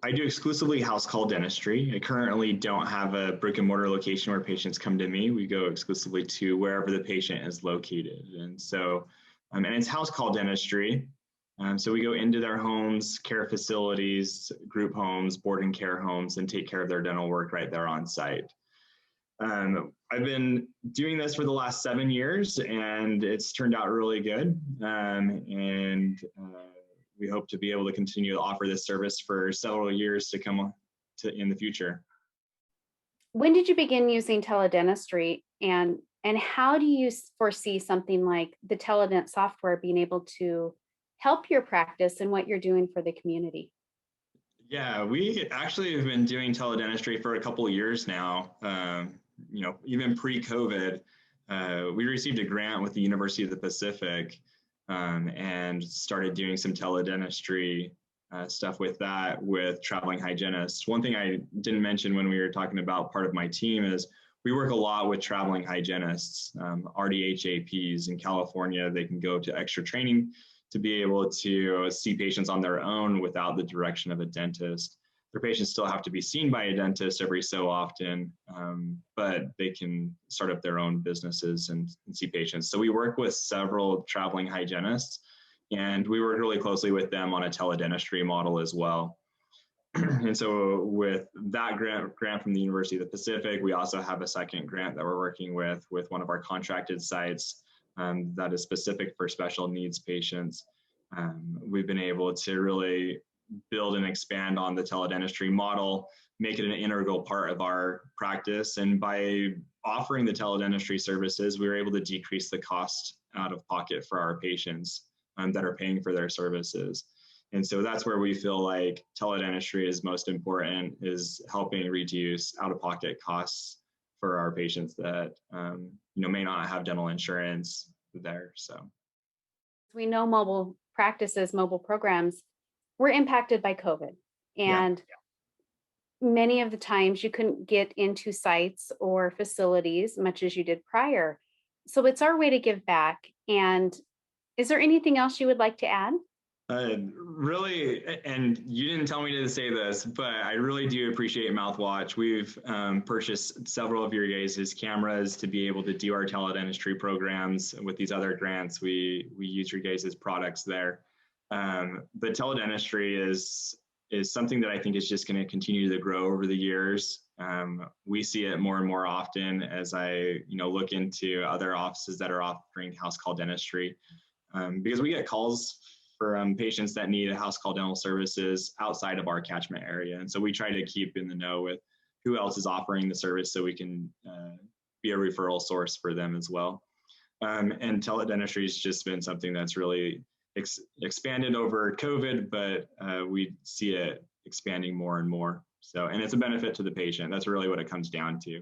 I do exclusively house call dentistry. I currently don't have a brick and mortar location where patients come to me. We go exclusively to wherever the patient is located. And so, and it's house call dentistry. So we go into their homes, care facilities, group homes, board and care homes, and take care of their dental work right there on site. I've been doing this for the last 7 years, and it's turned out really good. We hope to be able to continue to offer this service for several years to come in the future. When did you begin using teledentistry, and how do you foresee something like the Teledent software being able to help your practice and what you're doing for the community? Yeah, we actually have been doing teledentistry for a couple of years now. Even pre-COVID, we received a grant with the University of the Pacific and started doing some teledentistry stuff with that with traveling hygienists. One thing I didn't mention when we were talking about part of my team is we work a lot with traveling hygienists, RDHAPs in California. They can go to extra training to be able to see patients on their own without the direction of a dentist. Their patients still have to be seen by a dentist every so often, but they can start up their own businesses and see patients. So we work with several traveling hygienists, and we work really closely with them on a teledentistry model as well. And so with that grant from the University of the Pacific, we also have a second grant that we're working with one of our contracted sites that is specific for special needs patients. We've been able to really build and expand on the teledentistry model, make it an integral part of our practice. And by offering the teledentistry services, we were able to decrease the cost out of pocket for our patients that are paying for their services. And so that's where we feel like teledentistry is most important, is helping reduce out-of-pocket costs for our patients that may not have dental insurance there. So We know mobile practices, mobile programs were impacted by COVID, and many of the times you couldn't get into sites or facilities much as you did prior. So it's our way to give back. And is there anything else you would like to add? Really, and you didn't tell me to say this, but I really do appreciate Mouthwatch. We've purchased several of your guys' cameras to be able to do our teledentistry programs. With these other grants, we use your guys' products there. But teledentistry is something that I think is just going to continue to grow over the years. We see it more and more often as I look into other offices that are offering house call dentistry, because we get calls for patients that need a house call dental services outside of our catchment area. And so we try to keep in the know with who else is offering the service so we can be a referral source for them as well. And teledentistry has just been something that's really expanded over COVID, but we see it expanding more and more. So, and it's a benefit to the patient. That's really what it comes down to.